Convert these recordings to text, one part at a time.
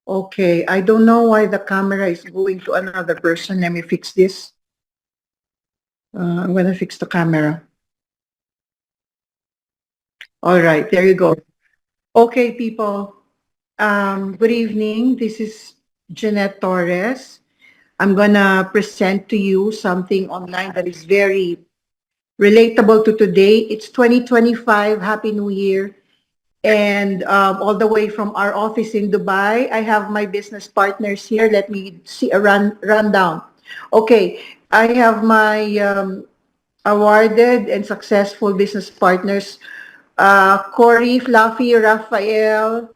Okay, I don't know why the camera is going to another person. Let me fix this. I'm gonna fix the camera. All right, there you go. Okay, people. Good evening. This is Jeanette Torres. I'm gonna present to you something online that is very relatable to today. It's 2025. Happy New Year. And all the way from our office in Dubai, I have my business partners here. Let me see a rundown. Okay, I have my awarded and successful business partners, Corey, Fluffy, Raphael.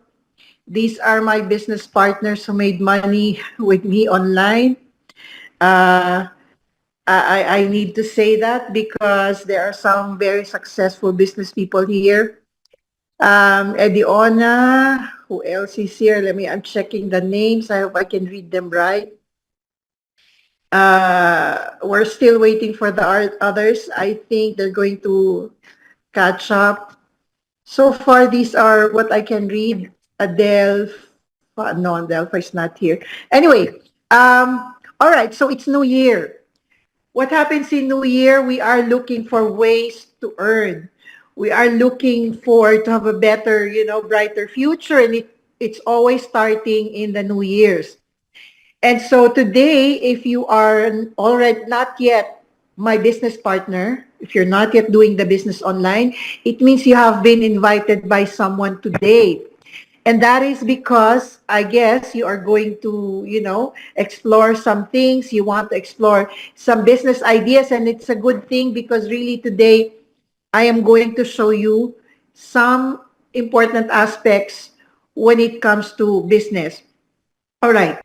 These are my business partners who made money with me online. Uh, I need to say that because there are some very successful business people here. Ediona, who else is here? I'm checking the names. I hope I can read them right. We're still waiting for the others. I think they're going to catch up. So far, these are what I can read. Adele, no, Adelpha is not here. Anyway, all right, so it's New Year. What happens in New Year? We are looking for ways to earn. We are looking for to have a better, brighter future, and it's always starting in the New Year's. And so today, if you are already not yet my business partner, if you're not yet doing the business online, it means you have been invited by someone today. And that is because I guess you are going to, explore some things. You want to explore some business ideas. And it's a good thing because really today I am going to show you some important aspects when it comes to business. All right.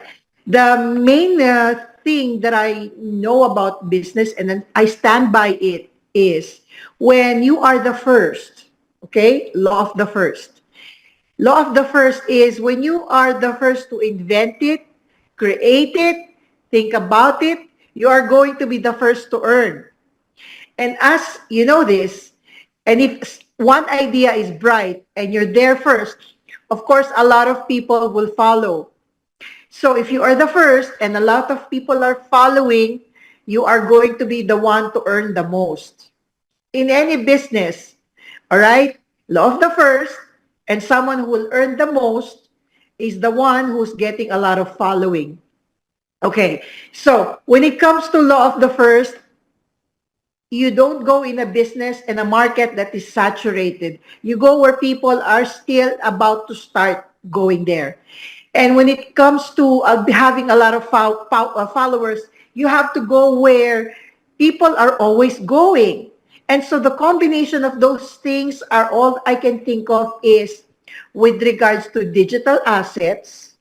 The main thing that I know about business and then I stand by it is when you are the first, okay? Law of the first. Law of the first is when you are the first to invent it, create it, think about it, you are going to be the first to earn. And as you know this, and if one idea is bright and you're there first, of course, a lot of people will follow. So if you are the first and a lot of people are following, you are going to be the one to earn the most. In any business, all right? Law of the first, and someone who will earn the most is the one who's getting a lot of following. Okay, so when it comes to law of the first, you don't go in a business and a market that is saturated. You go where people are still about to start going there. And when it comes to having a lot of followers, you have to go where people are always going. And so the combination of those things are all I can think of is with regards to digital assets,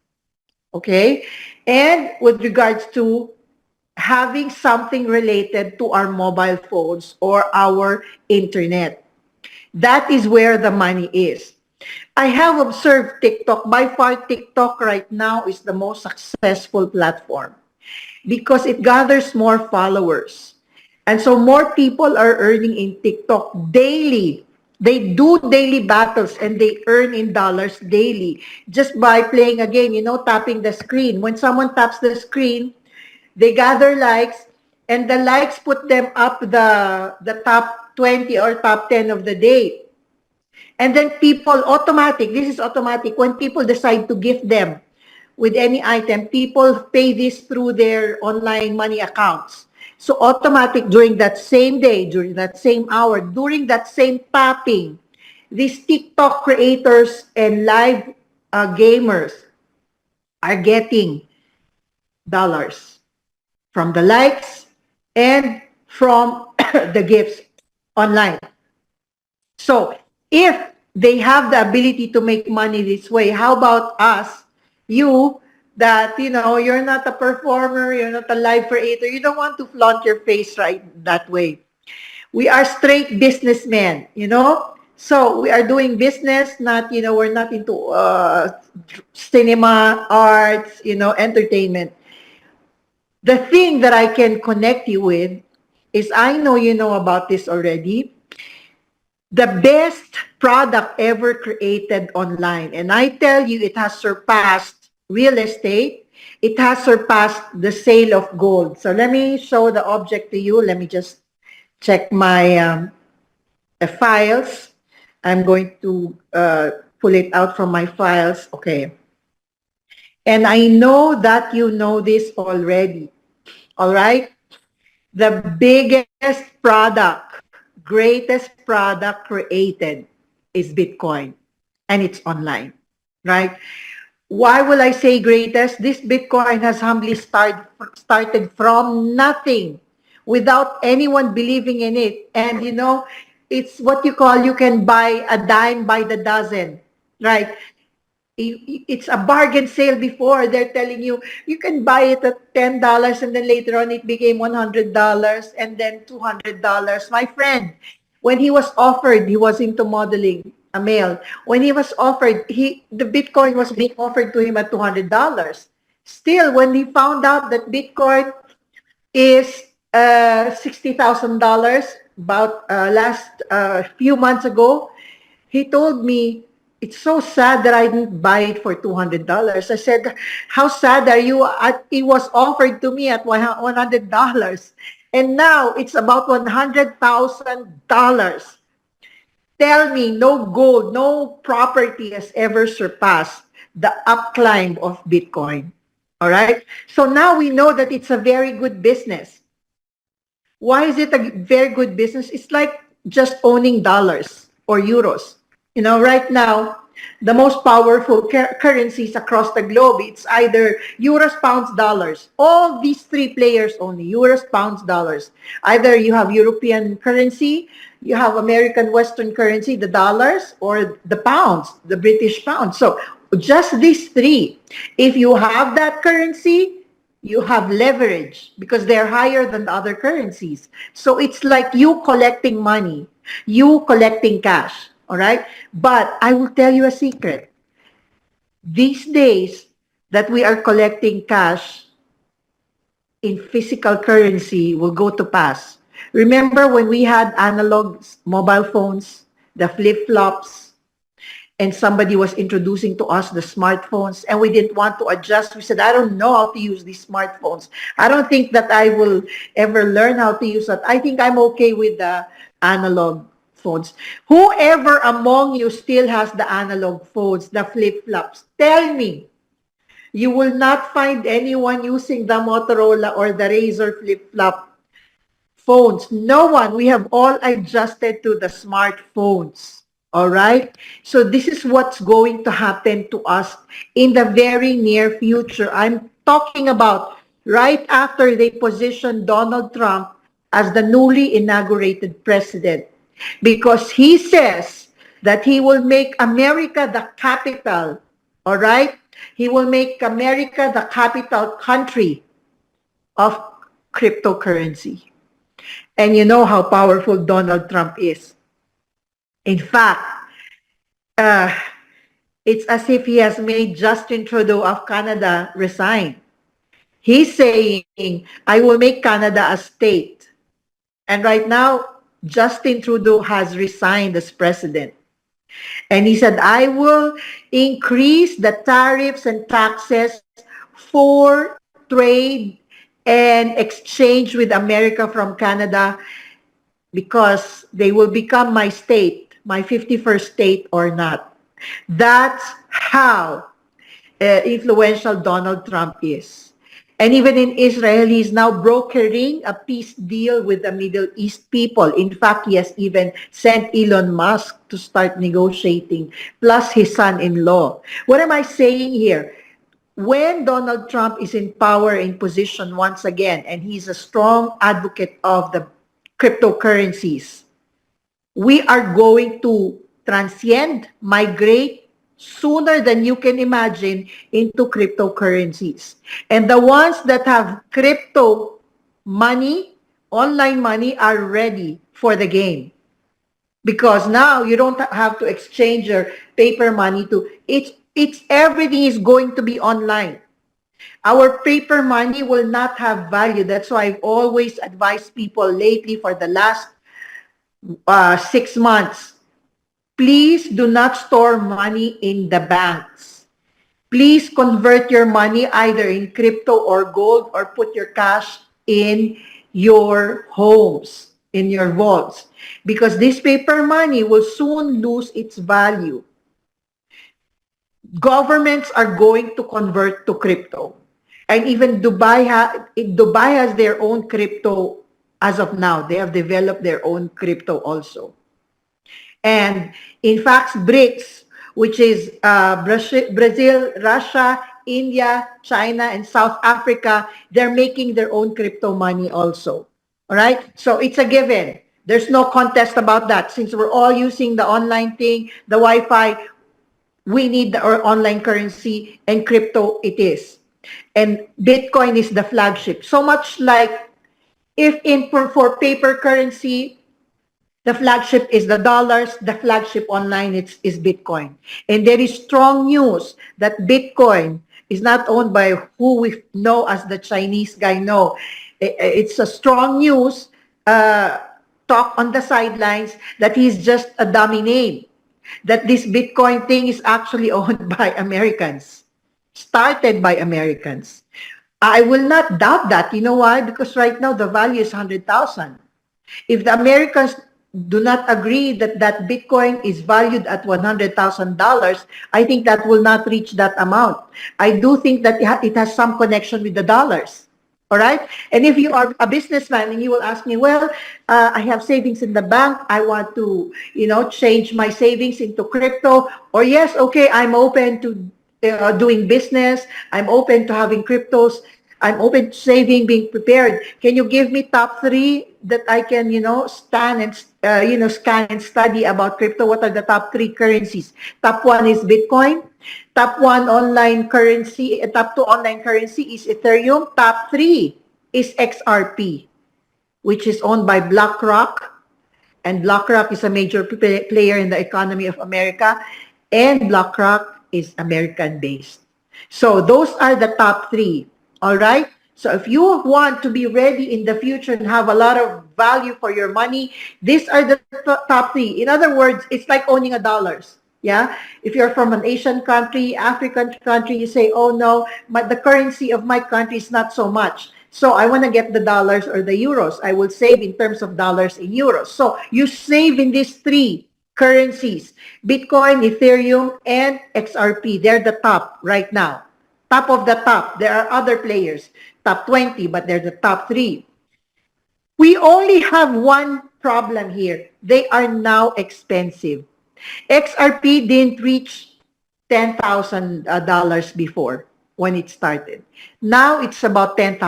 okay? And with regards to having something related to our mobile phones or our internet. That is where the money is. I have observed TikTok. By far, TikTok right now is the most successful platform because it gathers more followers. And so more people are earning in TikTok daily. They do daily battles and they earn in dollars daily just by playing a game, tapping the screen. When someone taps the screen, they gather likes, and the likes put them up the top 20 or top 10 of the day. And then people automatic, this is automatic, when people decide to gift them with any item, people pay this through their online money accounts. So automatic during that same day, during that same hour, during that same tapping, these TikTok creators and live gamers are getting dollars from the likes and from the gifts online. So if they have the ability to make money this way, how about us, you, that, you're not a performer, you're not a live creator, you don't want to flaunt your face right that way. We are straight businessmen, So we are doing business, not, we're not into cinema, arts, entertainment. The thing that I can connect you with is I know you know about this already. The best product ever created online. And I tell you, it has surpassed real estate, it has surpassed the sale of gold. So let me show the object to you. Let me just check my files. I'm going to pull it out from my files. Okay. And I know that you know this already. All right. The biggest product, greatest product created is Bitcoin, and it's online, right? Why will I say greatest? This Bitcoin has humbly started from nothing without anyone believing in it. And you know, it's what you call, you can buy a dime by the dozen, right? It's a bargain sale before. They're telling you, you can buy it at $10 and then later on it became $100 and then $200. My friend, when he was offered, he was into modeling, a male. When he was offered, the Bitcoin was being offered to him at $200. Still, when he found out that Bitcoin is $60,000 about last few months ago, he told me, it's so sad that I didn't buy it for $200. I said, how sad are you? It was offered to me at $100. And now it's about $100,000. Tell me, no gold, no property has ever surpassed the upclimb of Bitcoin. All right? So now we know that it's a very good business. Why is it a very good business? It's like just owning dollars or euros. You know, right now, the most powerful currencies across the globe, it's either euros, pounds, dollars. All these three players only, euros, pounds, dollars. Either you have European currency, you have American Western currency, the dollars, or the pounds, the British pound. So just these three. If you have that currency, you have leverage because they're higher than the other currencies. So it's like you collecting money, you collecting cash, all right? But I will tell you a secret. These days that we are collecting cash in physical currency will go to pass. Remember when we had analog mobile phones, the flip-flops, and somebody was introducing to us the smartphones and we didn't want to adjust. We said, I don't know how to use these smartphones. I don't think that I will ever learn how to use that. I think I'm okay with the analog phones. Whoever among you still has the analog phones, the flip-flops, tell me, you will not find anyone using the Motorola or the Razr flip-flop phones. No one. We have all adjusted to the smartphones. All right? So this is what's going to happen to us in the very near future. I'm talking about right after they position Donald Trump as the newly inaugurated president, because he says that he will make America the capital, all right? He will make America the capital country of cryptocurrency. And you know how powerful Donald Trump is. In fact, uh, it's as if he has made Justin Trudeau of Canada resign. He's saying, I will make Canada a state. And right now, Justin Trudeau has resigned as president. And he said, I will increase the tariffs and taxes for trade and exchange with America from Canada because they will become my state, my 51st state or not. That's how influential Donald Trump is. And even in Israel, he's now brokering a peace deal with the Middle East people. In fact, he has even sent Elon Musk to start negotiating, plus his son-in-law. What am I saying here? When Donald Trump is in power, in position once again, and he's a strong advocate of the cryptocurrencies, we are going to transcend, migrate sooner than you can imagine into cryptocurrencies. And the ones that have crypto money, online money, are ready for the game. Because now you don't have to exchange your paper money to, it's everything is going to be online. Our paper money will not have value. That's why I've always advised people lately for the last 6 months, please do not store money in the banks. Please convert your money either in crypto or gold, or put your cash in your homes, in your vaults, because this paper money will soon lose its value. Governments are going to convert to crypto. And even Dubai has their own crypto as of now. They have developed their own crypto also. And in fact, BRICS, which is Brazil, Russia, India, China, and South Africa, they're making their own crypto money also. All right? So it's a given. There's no contest about that. Since we're all using the online thing, the Wi-Fi, we need our online currency, and crypto it is. And Bitcoin is the flagship. So much like if for paper currency, the flagship is the dollars, the flagship online is Bitcoin. And there is strong news that Bitcoin is not owned by who we know as the Chinese guy. No, it's a strong news talk on the sidelines that he's just a dummy name, that this Bitcoin thing is actually owned by Americans, started by Americans. I will not doubt that. You know why? Because right now the value is 100,000. If the Americans do not agree that that Bitcoin is valued at $100,000, I think that will not reach that amount. I do think that it has some connection with the dollars. All right. And if you are a businessman and you will ask me, well, I have savings in the bank. I want to, change my savings into crypto. Or yes, okay, I'm open to doing business. I'm open to having cryptos. I'm open to saving, being prepared. Can you give me top 3 that I can, stand and, scan and study about crypto? What are the top 3 currencies? Top 1 is Bitcoin. Top 1 online currency, top 2 online currency is Ethereum. Top 3 is XRP, which is owned by BlackRock. And BlackRock is a major player in the economy of America. And BlackRock is American-based. So those are the top 3. All right? So if you want to be ready in the future and have a lot of value for your money, these are the top 3. In other words, it's like owning a dollars. Yeah? If you're from an Asian country, African country, you say, oh no, the currency of my country is not so much. So I want to get the dollars or the euros. I will save in terms of dollars in euros. So you save in these 3 currencies: Bitcoin, Ethereum, and XRP. They're the top right now. Top of the top. There are other players, top 20, but they're the top 3. We only have one problem here. They are now expensive. XRP didn't reach $10,000 before when it started. Now it's about $10,000.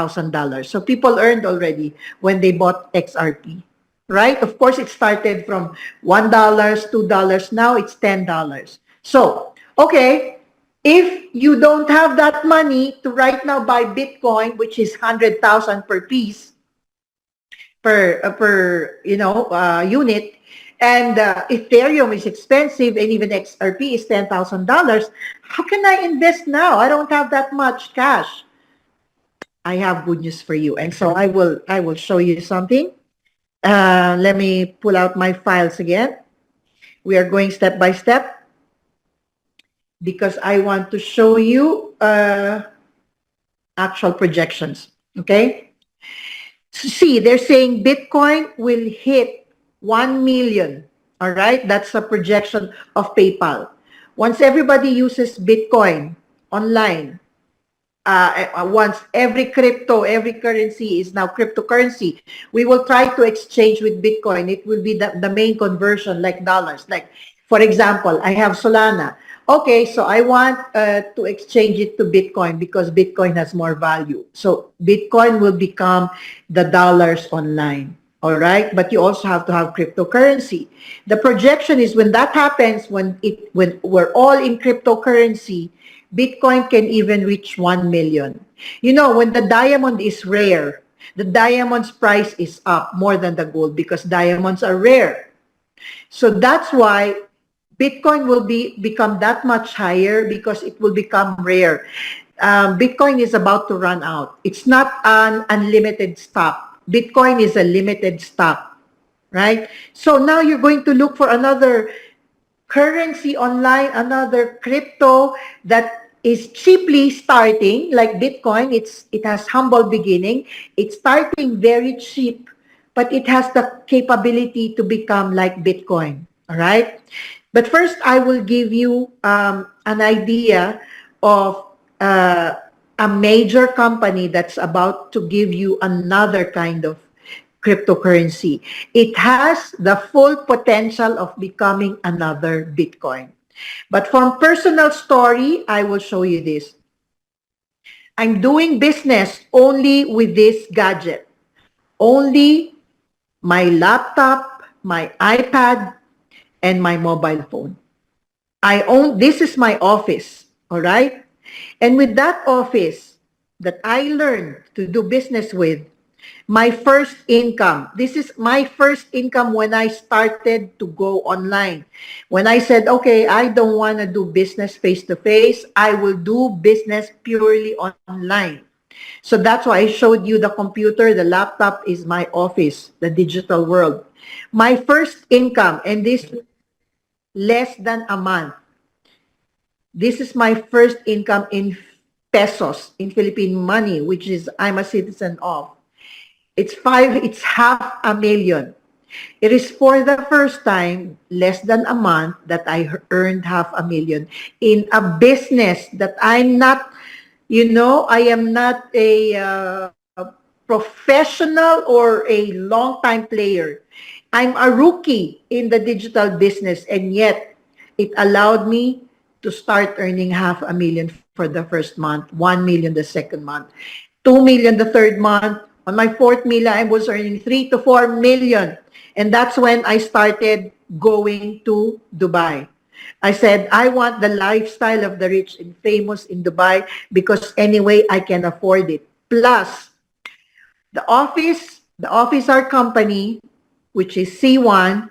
So people earned already when they bought XRP, right? Of course, it started from $1, $2. Now it's $10. So, okay, if you don't have that money to right now buy Bitcoin, which is 100,000 per piece, per unit, and Ethereum is expensive, and even XRP is $10,000, how can I invest now? I don't have that much cash. I have good news for you, and so I will show you something. Let me pull out my files again. We are going step by step because I want to show you actual projections. Okay. See, they're saying Bitcoin will hit 1 million. All right, that's a projection of PayPal. Once everybody uses Bitcoin online, once every crypto, every currency is now cryptocurrency, we will try to exchange with Bitcoin. It will be the main conversion, like dollars. Like, for example, I have Solana. Okay, so I want to exchange it to Bitcoin because Bitcoin has more value. So Bitcoin will become the dollars online. All right, but you also have to have cryptocurrency. The projection is when that happens, when we're all in cryptocurrency, Bitcoin can even reach 1 million. You know, when the diamond is rare, the diamond's price is up more than the gold because diamonds are rare. So that's why Bitcoin will become that much higher because it will become rare. Bitcoin is about to run out. It's not an unlimited stock. Bitcoin is a limited stock, right? So now you're going to look for another currency online, another crypto that is cheaply starting, like Bitcoin. It has humble beginning. It's starting very cheap, but it has the capability to become like Bitcoin. All right. But first, I will give you an idea of a major company that's about to give you another kind of cryptocurrency. It has the full potential of becoming another Bitcoin. But from personal story, I will show you this. I'm doing business only with this gadget. Only my laptop, my iPad, and my mobile phone. This is my office, all right? And with that office that I learned to do business with, my first income. This is my first income when I started to go online. When I said, okay, I don't want to do business face-to-face, I will do business purely online. So that's why I showed you the computer, the laptop is my office, the digital world. My first income, and this less than a month. This is my first income in pesos, in Philippine money, which is I'm a citizen of. It's half a million. It is for the first time, less than a month, that I earned half a million in a business that I'm not, I am not a professional or a long-time player. I'm a rookie in the digital business, and yet it allowed me to start earning half a million for the first month, 1 million the second month, 2 million the third month. On my fourth million, I was earning 3 to 4 million. And that's when I started going to Dubai. I said, I want the lifestyle of the rich and famous in Dubai because anyway, I can afford it. Plus, the office our company, which is C1,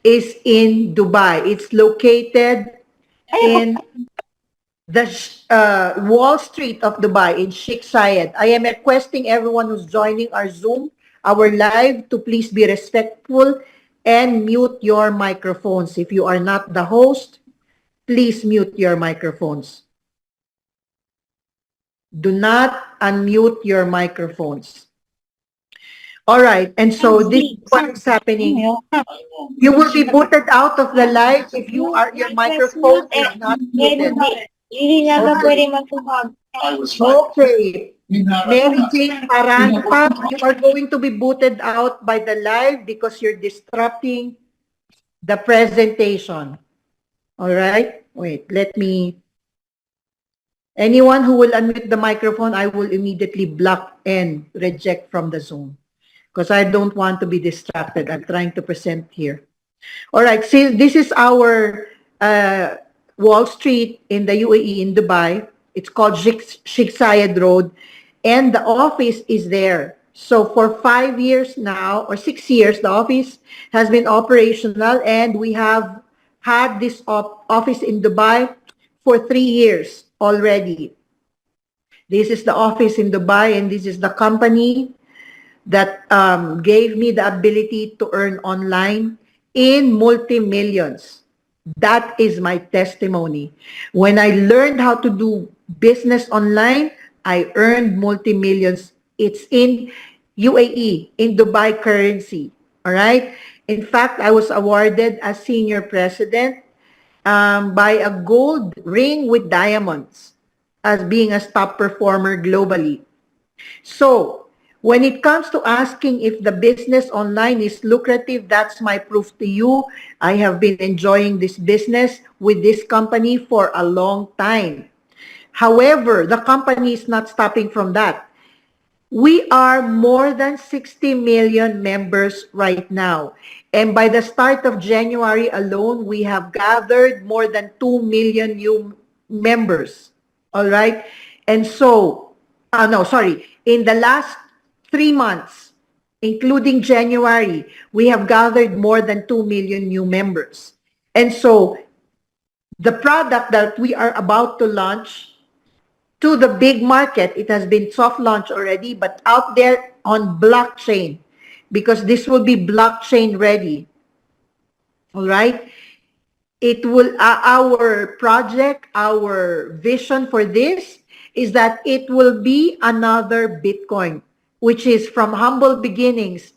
is in Dubai. It's located in the Wall Street of Dubai in Sheikh Zayed. I am requesting everyone who's joining our Zoom, our live, to please be respectful and mute your microphones. If you are not the host, please mute your microphones. Do not unmute your microphones. All right, and so this is what is happening. You will be booted out of the live if your microphone is not muted. Hindi na ba Okay. pwede magtubag? Okay. Mary Jane Paranta, you are going to be booted out by the live because you're disrupting the presentation. All right? Wait, let me... Anyone who will unmute the microphone, I will immediately block and reject from the Zoom because I don't want to be distracted. I'm trying to present here. All right, so this is our Wall Street in the UAE in Dubai. It's called Sheikh Zayed Road, and the office is there. So for 5 years now, or 6 years, the office has been operational, and we have had this office in Dubai for 3 years already. This is the office in Dubai, and this is the company that gave me the ability to earn online in multi-millions. That is my testimony. When I learned how to do business online, I earned multi-millions. It's in UAE, in Dubai currency. All right? In fact, I was awarded as senior president by a gold ring with diamonds as being a top performer globally. So, when it comes to asking if the business online is lucrative, that's my proof to you. I have been enjoying this business with this company for a long time. However, the company is not stopping from that. We are more than 60 million members right now. And by the start of January alone, we have gathered more than 2 million new members. All right? And so, no, sorry. In the last 3 months, including January, we have gathered more than 2 million new members. And so, the product that we are about to launch to the big market, it has been soft launch already, but out there on blockchain, because this will be blockchain ready. All right? it will, our project, our vision for this is that it will be another Bitcoin, which is from humble beginnings,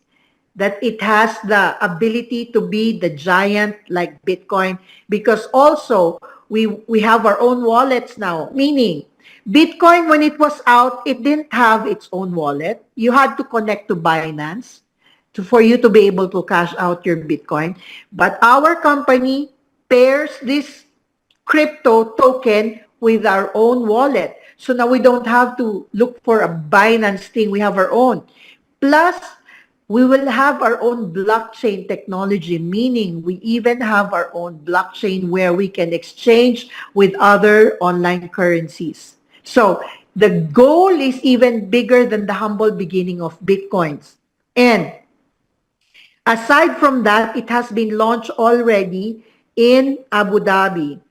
that it has the ability to be the giant like Bitcoin, because also we have our own wallets now, meaning Bitcoin, when it was out, it didn't have its own wallet. You had to connect to Binance for you to be able to cash out your Bitcoin. But our company pairs this crypto token with our own wallet. So now we don't have to look for a Binance thing. We have our own. Plus, we will have our own blockchain technology, meaning we even have our own blockchain where we can exchange with other online currencies. So the goal is even bigger than the humble beginning of Bitcoins. And aside from that, it has been launched already in Abu Dhabi.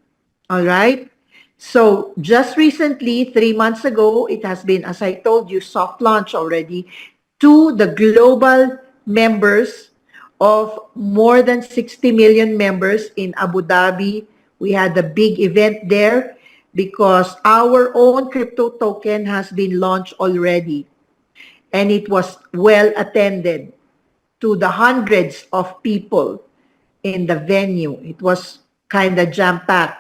All right? So just recently, 3 months ago, it has been, as I told you, soft launch already to the global members of more than 60 million members in Abu Dhabi. We had a big event there because our own crypto token has been launched already, and it was well attended to the hundreds of people in the venue. It was kind of jam-packed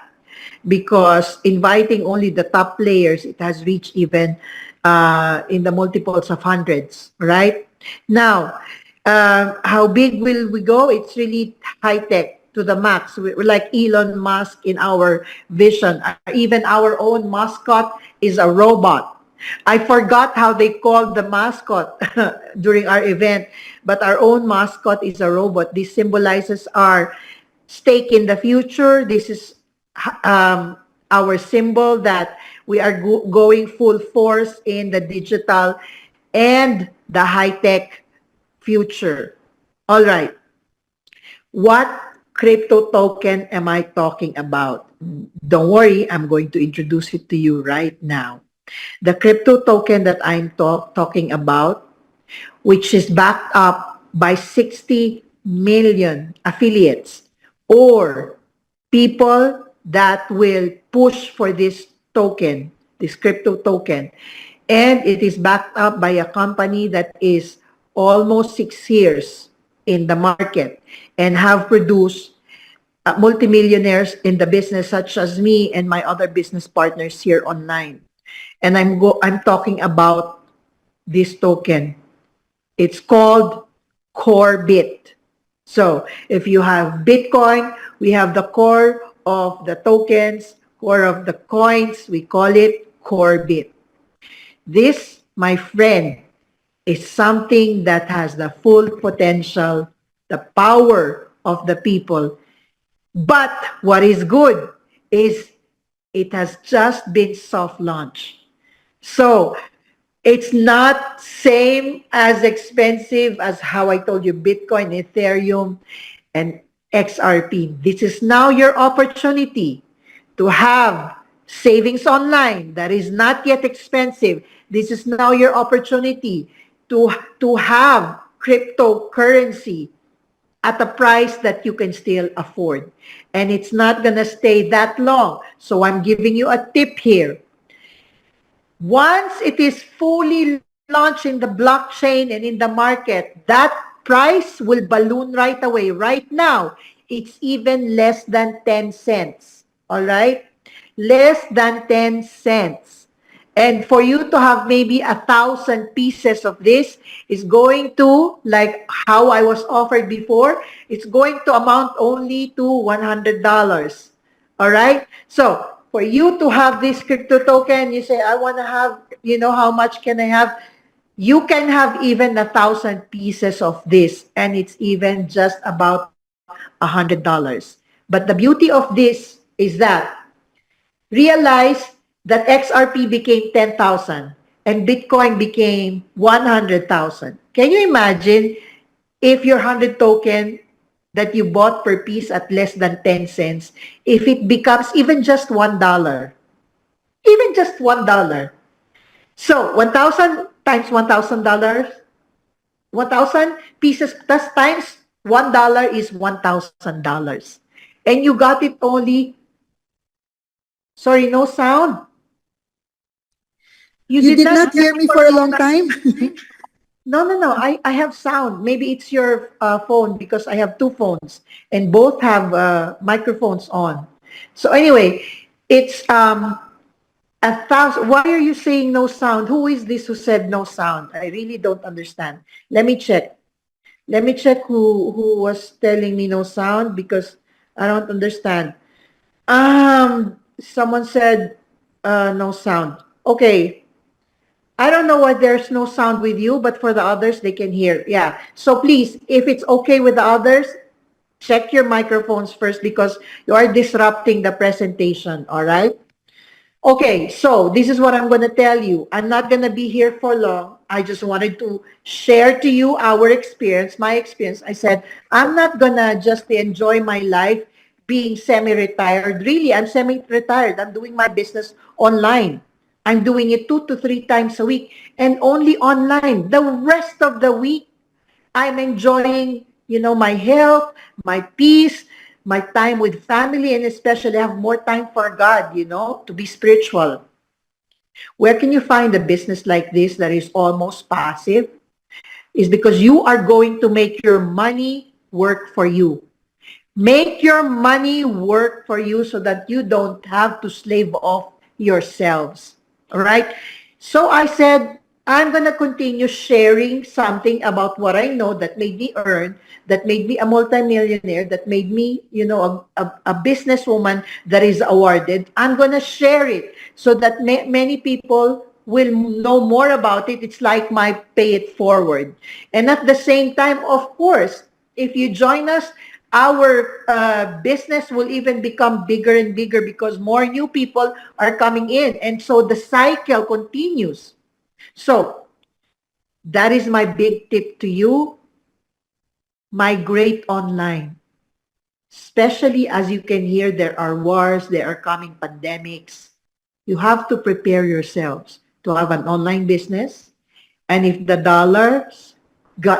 because inviting only the top players, it has reached even in the multiples of hundreds, right? Now, how big will we go? It's really high-tech to the max. We're like Elon Musk in our vision. Even our own mascot is a robot. I forgot how they called the mascot during our event, but our own mascot is a robot. This symbolizes our stake in the future. This is our symbol that we are going full force in the digital and the high-tech future. All right. What crypto token am I talking about? Don't worry, I'm going to introduce it to you right now. The crypto token that I'm talking about, which is backed up by 60 million affiliates or people that will push for this token, this crypto token. And it is backed up by a company that is almost 6 years in the market and have produced multimillionaires in the business, such as me and my other business partners here online. And I'm talking about this token. It's called Corebit. So if you have Bitcoin, we have the core of the tokens, core of the coins, we call it Corebit. This, my friend, is something that has the full potential, the power of the people. But what is good is it has just been soft launched. So it's not same as expensive as how I told you, Bitcoin, Ethereum, and XRP. This is now your opportunity to have savings online that is not yet expensive. This is now your opportunity to have cryptocurrency at a price that you can still afford. And it's not going to stay that long. So I'm giving you a tip here. Once it is fully launched in the blockchain and in the market, that price will balloon right away. Right now, it's even less than 10 cents. All right? Less than 10 cents. And for you to have maybe 1,000 pieces of this is going to, like how I was offered before, it's going to amount only to $100. All right? So for you to have this crypto token, you say, I want to have, how much can I have? You can have even 1,000 pieces of this, and it's even just about $100. But the beauty of this is that realize that XRP became 10,000 and Bitcoin became 100,000. Can you imagine if your 100 token that you bought per piece at less than 10 cents, if it becomes even just $1, even just $1. So 1,000 times $1,000, 1,000 pieces plus times $1 is $1,000. And you got it only, sorry, no sound? You did not hear me for a long time? No, no, no. I have sound. Maybe it's your phone because I have two phones and both have microphones on. So anyway, it's 1,000. Why are you saying no sound? Who is this who said no sound? I really don't understand. Let me check. Let me check who was telling me no sound because I don't understand. Someone said no sound. Okay. I don't know why there's no sound with you, but for the others, they can hear. Yeah. So please, if it's okay with the others, check your microphones first because you are disrupting the presentation. All right. Okay. So this is what I'm going to tell you. I'm not going to be here for long. I just wanted to share to you our experience, my experience. I said, I'm not going to just enjoy my life being semi-retired. Really, I'm semi-retired. I'm doing my business online. I'm doing it 2 to 3 times a week and only online. The rest of the week, I'm enjoying, my health, my peace, my time with family, and especially have more time for God, to be spiritual. Where can you find a business like this that is almost passive? Is because you are going to make your money work for you. Make your money work for you so that you don't have to slave off yourselves. All right? So I said, I'm going to continue sharing something about what I know that made me earn, that made me a multimillionaire, that made me, a businesswoman that is awarded. I'm going to share it so that many people will know more about it. It's like my pay it forward. And at the same time, of course, if you join us, our business will even become bigger and bigger because more new people are coming in. And so the cycle continues. So that is my big tip to you. Migrate online. Especially as you can hear, there are wars, there are coming pandemics. You have to prepare yourselves to have an online business. And if the dollars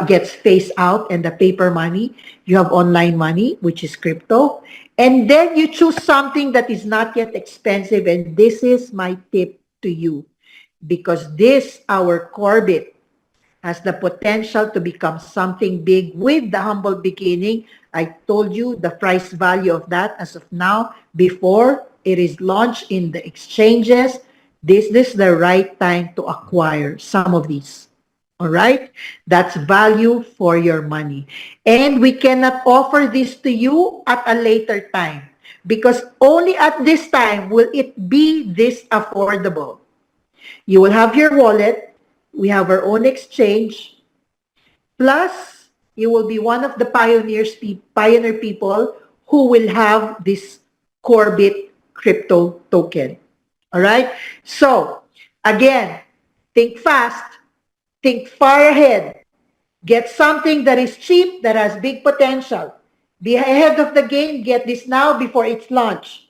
gets phased out and the paper money, you have online money, which is crypto. And then you choose something that is not yet expensive. And this is my tip to you. Because this, our Corbit, has the potential to become something big with the humble beginning. I told you the price value of that as of now, before it is launched in the exchanges, this is the right time to acquire some of these. All right? That's value for your money. And we cannot offer this to you at a later time because only at this time will it be this affordable. You will have your wallet. We have our own exchange. Plus, you will be one of the pioneer people who will have this Corbit crypto token. All right? So, again, think fast, think far ahead. Get something that is cheap, that has big potential. Be ahead of the game. Get this now before it's launched.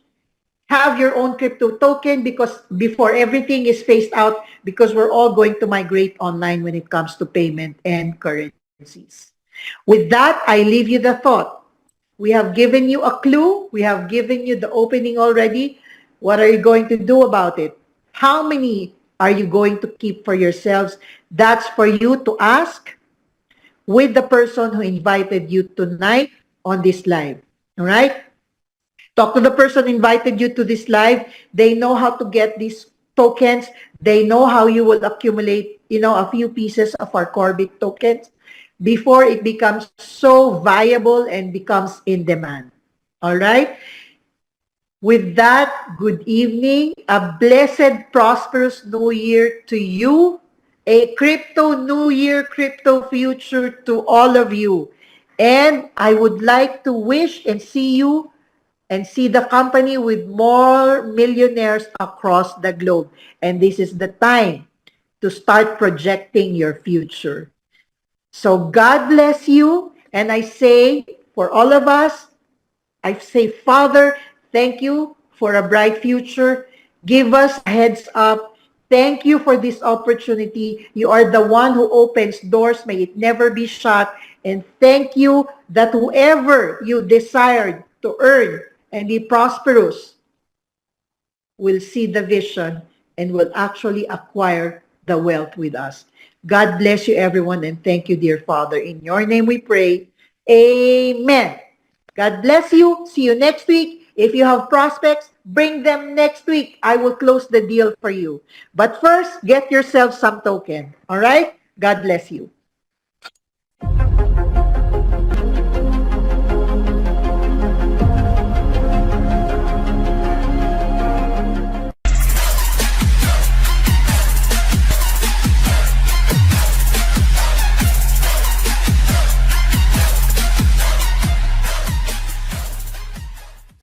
Have your own crypto token because before everything is phased out because we're all going to migrate online when it comes to payment and currencies. With that, I leave you the thought. We have given you a clue. We have given you the opening already. What are you going to do about it? How many are you going to keep for yourselves? That's for you to ask with the person who invited you tonight on this live. All right? Talk to the person who invited you to this live. They know how to get these tokens. They know how you will accumulate, a few pieces of our Corbit tokens before it becomes so viable and becomes in demand. All right? With that, good evening. A blessed, prosperous new year to you. A crypto new year, crypto future to all of you. And I would like to wish and see you and see the company with more millionaires across the globe. And this is the time to start projecting your future. So God bless you. And I say, for all of us, I say, Father, thank you for a bright future. Give us a heads up. Thank you for this opportunity. You are the one who opens doors. May it never be shut. And thank you that whoever you desired to earn and the prosperous will see the vision and will actually acquire the wealth with us. God bless you, everyone, and thank you, dear Father. In your name we pray. Amen. God bless you. See you next week. If you have prospects, bring them next week. I will close the deal for you. But first, get yourself some token. All right? God bless you.